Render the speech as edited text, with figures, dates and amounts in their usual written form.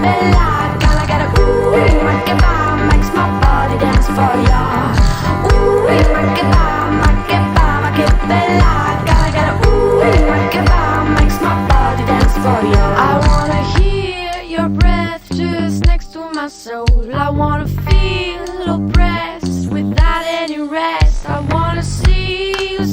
bella. Gotta get a ooh, ma che va, makes my body dance for ya. Ooh, ma che bella. Gotta get a ooh, ma che va, makes my body dance for ya. I wanna hear your breath just next to my soul. I wanna feel